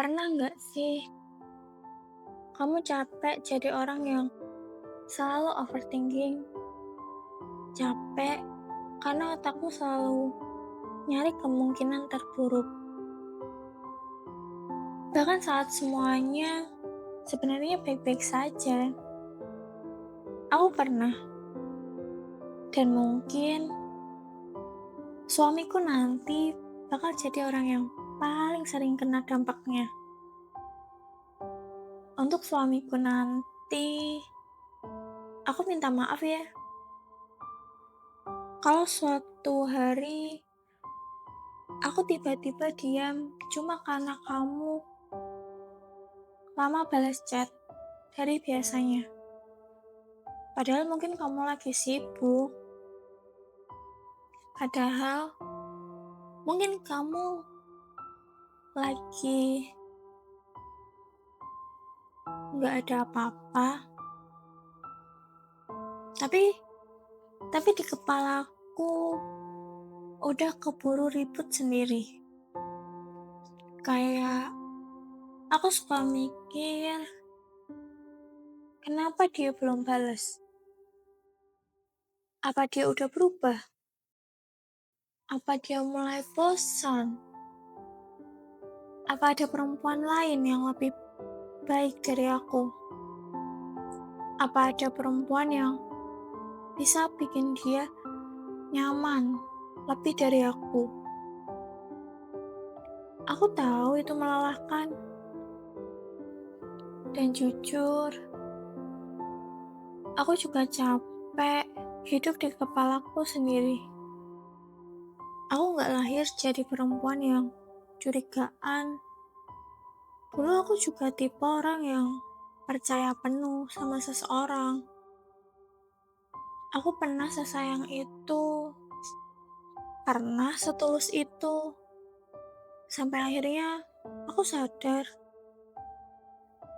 Pernah nggak sih kamu capek jadi orang yang selalu overthinking? Capek karena otakmu selalu nyari kemungkinan terburuk. Bahkan saat semuanya sebenarnya baik-baik saja. Aku pernah, dan mungkin suamiku nanti bakal jadi orang yang paling sering kena dampaknya. Untuk suamiku nanti, aku minta maaf ya. Kalau suatu hari aku tiba-tiba diam cuma karena kamu lama balas chat dari biasanya. Padahal mungkin kamu lagi sibuk. Padahal mungkin kamu lagi nggak ada apa-apa. Tapi di kepalaku udah keburu ribut sendiri. Kayak aku suka mikir, kenapa dia belum balas? Apa dia udah berubah? Apa dia mulai bosan? Apa ada perempuan lain yang lebih baik dari aku? Apa ada perempuan yang bisa bikin dia nyaman lebih dari aku? Aku tahu itu melelahkan. Dan jujur, aku juga capek hidup di kepalaku sendiri. Aku gak lahir jadi perempuan yang curigaan. Dulu aku juga tipe orang yang percaya penuh sama seseorang. Aku pernah sesayang itu, pernah setulus itu. Sampai akhirnya aku sadar,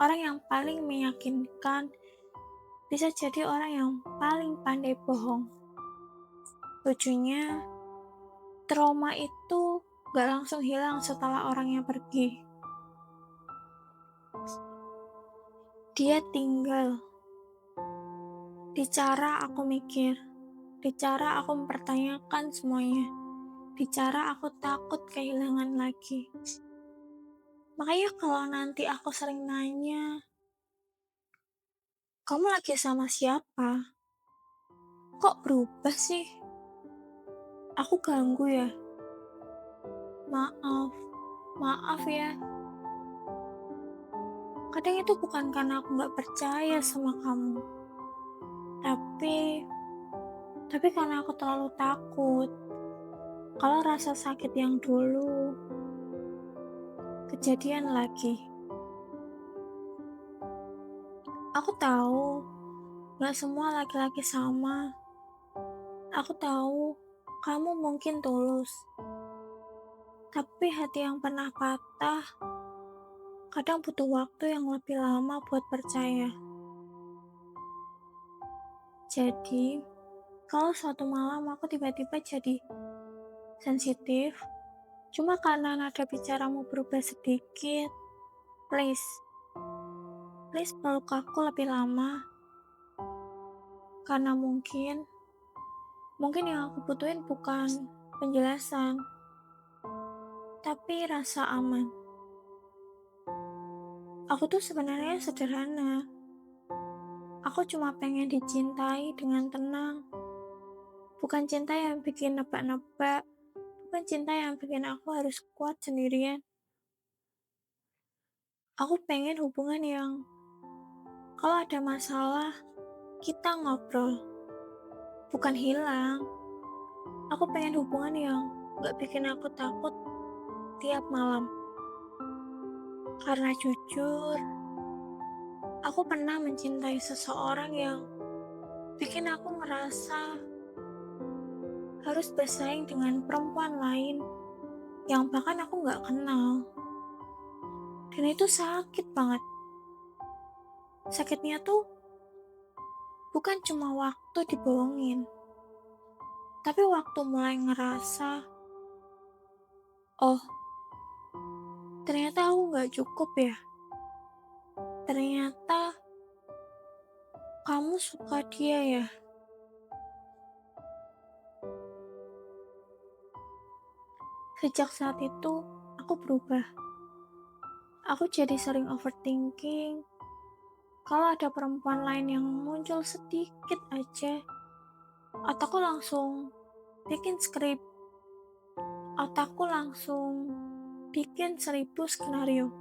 orang yang paling meyakinkan bisa jadi orang yang paling pandai bohong. Lucunya, trauma itu gak langsung hilang setelah orangnya pergi. Dia tinggal di cara aku mikir, di cara aku mempertanyakan semuanya, di cara aku takut kehilangan lagi. Makanya kalau nanti aku sering nanya, kamu lagi sama siapa? Kok berubah sih? Aku ganggu ya? Maaf, maaf ya. Kadang itu bukan karena aku gak percaya sama kamu. Tapi karena aku terlalu takut. Kalau rasa sakit yang dulu kejadian lagi. Aku tahu gak semua laki-laki sama. Aku tahu kamu mungkin tulus. Tapi hati yang pernah patah kadang butuh waktu yang lebih lama buat percaya. Jadi, kalau suatu malam aku tiba-tiba jadi sensitif, cuma karena nada bicaramu berubah sedikit, please peluk aku lebih lama. Karena mungkin yang aku butuhin bukan penjelasan, tapi rasa aman. Aku tuh sebenarnya sederhana. Aku cuma pengen dicintai dengan tenang. Bukan cinta yang bikin nebak-nebak. Bukan cinta yang bikin aku harus kuat sendirian. Aku pengen hubungan yang kalau ada masalah, kita ngobrol. Bukan hilang. Aku pengen hubungan yang gak bikin aku takut tiap malam. Karena jujur, aku pernah mencintai seseorang yang bikin aku ngerasa harus bersaing dengan perempuan lain yang bahkan aku gak kenal. Dan itu sakit banget. Sakitnya tuh bukan cuma waktu dibohongin, tapi waktu mulai ngerasa, oh Ternyata aku nggak cukup ya. Ternyata kamu suka dia ya. Sejak saat itu, aku berubah. Aku jadi sering overthinking. Kalau ada perempuan lain yang muncul sedikit aja, otakku langsung bikin skrip. Otakku langsung bikin 1000 skenario.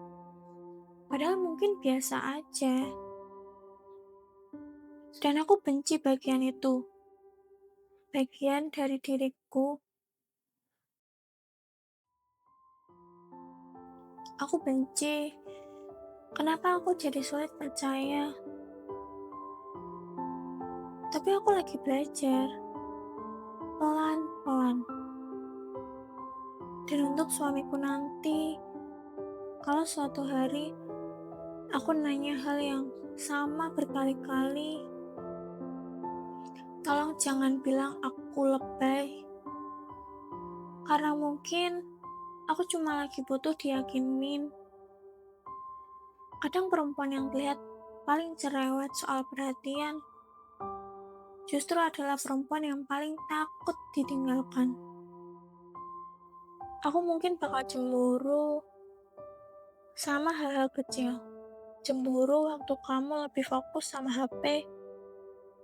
Padahal mungkin biasa aja. Dan aku benci bagian itu. Bagian dari diriku. Aku benci. Kenapa aku jadi sulit percaya? Tapi aku lagi belajar. Pelan-pelan. Dan untuk suamiku nanti, kalau suatu hari aku nanya hal yang sama berkali-kali, tolong jangan bilang aku lebay. Karena mungkin aku cuma lagi butuh diyakinin. Kadang perempuan yang terlihat paling cerewet soal perhatian justru adalah perempuan yang paling takut ditinggalkan. Aku mungkin bakal cemburu sama hal-hal kecil. Cemburu waktu kamu lebih fokus sama HP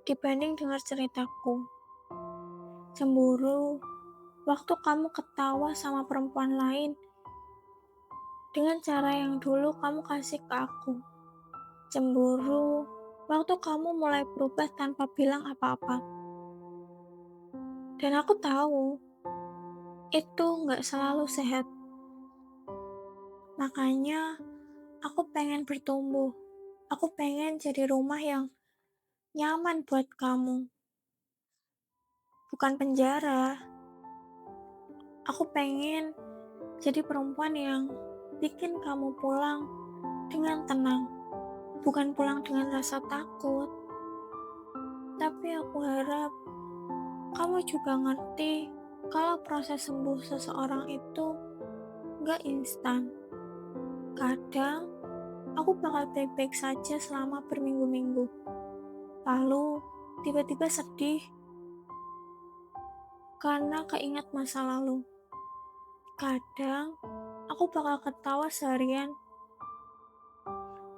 dibanding dengar ceritaku. Cemburu waktu kamu ketawa sama perempuan lain dengan cara yang dulu kamu kasih ke aku. Cemburu waktu kamu mulai berubah tanpa bilang apa-apa. Dan aku tahu itu nggak selalu sehat. Makanya aku pengen bertumbuh. Aku pengen jadi rumah yang nyaman buat kamu. Bukan penjara. Aku pengen jadi perempuan yang bikin kamu pulang dengan tenang. Bukan pulang dengan rasa takut. Tapi aku harap kamu juga ngerti kalau proses sembuh seseorang itu nggak instan. Kadang aku bakal baik-baik saja selama berminggu-minggu. Lalu tiba-tiba sedih karena keingat masa lalu. Kadang aku bakal ketawa seharian,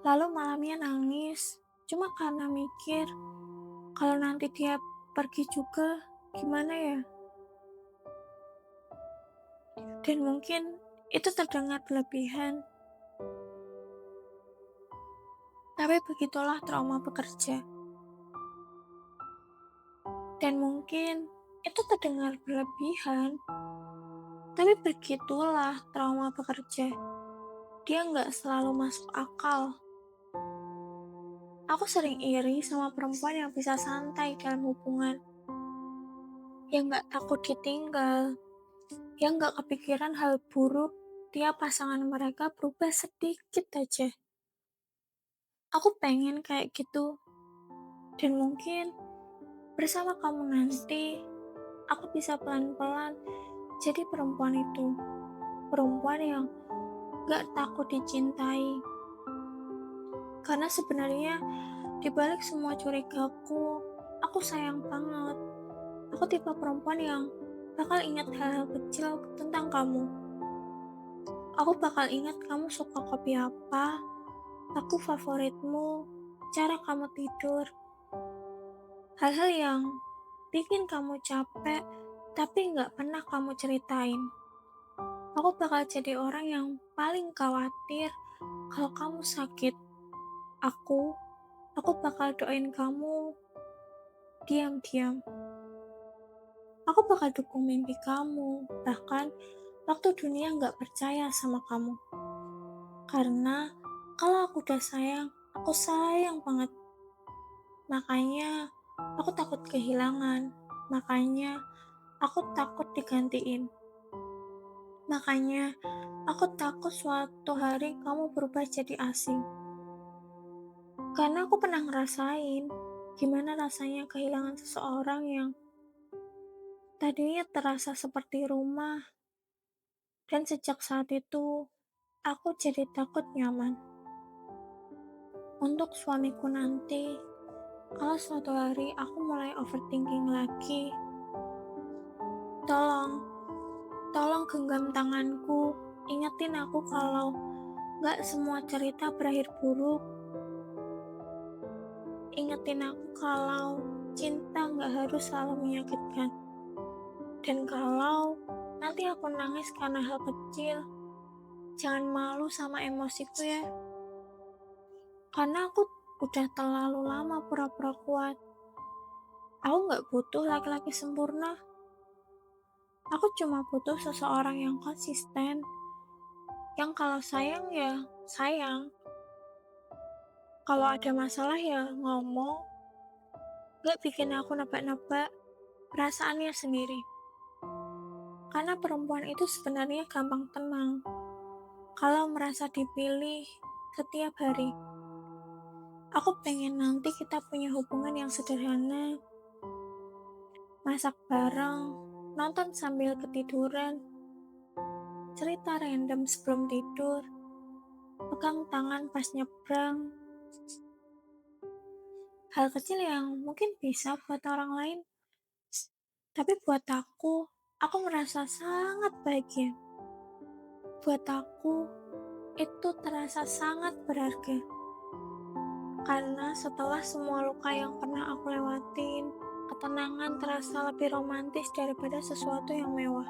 lalu malamnya nangis cuma karena mikir kalau nanti dia pergi juga gimana ya. Dan mungkin itu terdengar berlebihan, tapi begitulah trauma bekerja. Dan mungkin itu terdengar berlebihan, tapi begitulah trauma bekerja. Dia nggak selalu masuk akal. Aku sering iri sama perempuan yang bisa santai dalam hubungan, yang nggak takut ditinggal, yang nggak kepikiran hal buruk tiap pasangan mereka berubah sedikit aja. Aku pengen kayak gitu, dan mungkin bersama kamu nanti, aku bisa pelan-pelan jadi perempuan itu. Perempuan yang gak takut dicintai. Karena sebenarnya di balik semua curigaku, aku sayang banget. Aku tipe perempuan yang bakal ingat hal-hal kecil tentang kamu. Aku bakal ingat kamu suka kopi apa, lagu favoritmu, cara kamu tidur, hal-hal yang bikin kamu capek tapi nggak pernah kamu ceritain. Aku bakal jadi orang yang paling khawatir kalau kamu sakit. Aku, aku bakal doain kamu diam-diam. Aku bakal dukung mimpi kamu, bahkan waktu dunia nggak percaya sama kamu. Karena kalau aku udah sayang, aku sayang banget. Makanya aku takut kehilangan. Makanya aku takut digantiin. Makanya aku takut suatu hari kamu berubah jadi asing. Karena aku pernah ngerasain gimana rasanya kehilangan seseorang yang tadinya terasa seperti rumah. Dan sejak saat itu, aku jadi takut nyaman. Untuk suamiku nanti, kalau suatu hari aku mulai overthinking lagi, tolong, tolong genggam tanganku, ingetin aku kalau gak semua cerita berakhir buruk. Ingetin aku kalau cinta gak harus selalu menyakitkan. Dan kalau nanti aku nangis karena hal kecil, jangan malu sama emosiku ya. Karena aku udah terlalu lama pura-pura kuat. Aku gak butuh laki-laki sempurna. Aku cuma butuh seseorang yang konsisten. Yang kalau sayang ya sayang. Kalau ada masalah ya ngomong. Gak bikin aku nebak-nebak perasaannya sendiri. Karena perempuan itu sebenarnya gampang tenang kalau merasa dipilih setiap hari. Aku pengen nanti kita punya hubungan yang sederhana. Masak bareng, nonton sambil ketiduran, cerita random sebelum tidur, pegang tangan pas nyebrang. Hal kecil yang mungkin bisa buat orang lain, tapi buat aku merasa sangat bahagia. Buat aku, itu terasa sangat berharga. Karena setelah semua luka yang pernah aku lewatin, ketenangan terasa lebih romantis daripada sesuatu yang mewah.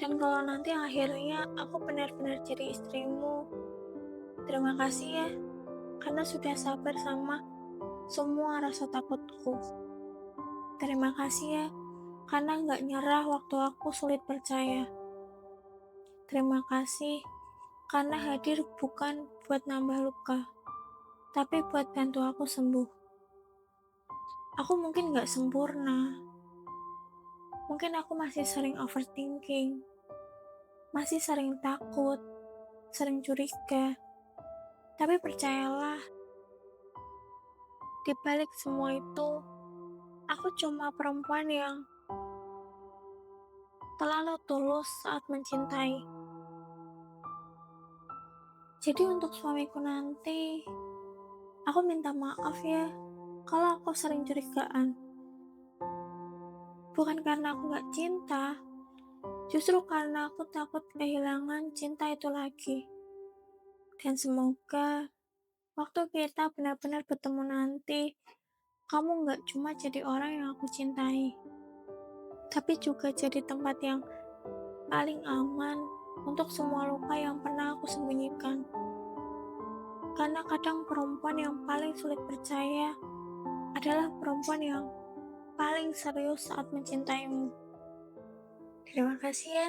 Dan kalau nanti akhirnya aku benar-benar jadi istrimu, terima kasih ya, karena sudah sabar sama semua rasa takutku. Terima kasih ya, karena gak nyerah waktu aku sulit percaya. Terima kasih, karena hadir bukan buat nambah luka, tapi buat bantu aku sembuh. Aku mungkin gak sempurna, mungkin aku masih sering overthinking, masih sering takut, sering curiga. Tapi percayalah, di balik semua itu, aku cuma perempuan yang terlalu tulus saat mencintai. Jadi untuk suamiku nanti, aku minta maaf ya kalau aku sering curigaan. Bukan karena aku gak cinta, justru karena aku takut kehilangan cinta itu lagi. Dan semoga waktu kita benar-benar bertemu nanti, kamu gak cuma jadi orang yang aku cintai, tapi juga jadi tempat yang paling aman untuk semua luka yang pernah aku sembunyikan. Karena kadang perempuan yang paling sulit percaya adalah perempuan yang paling serius saat mencintaimu. Terima kasih ya.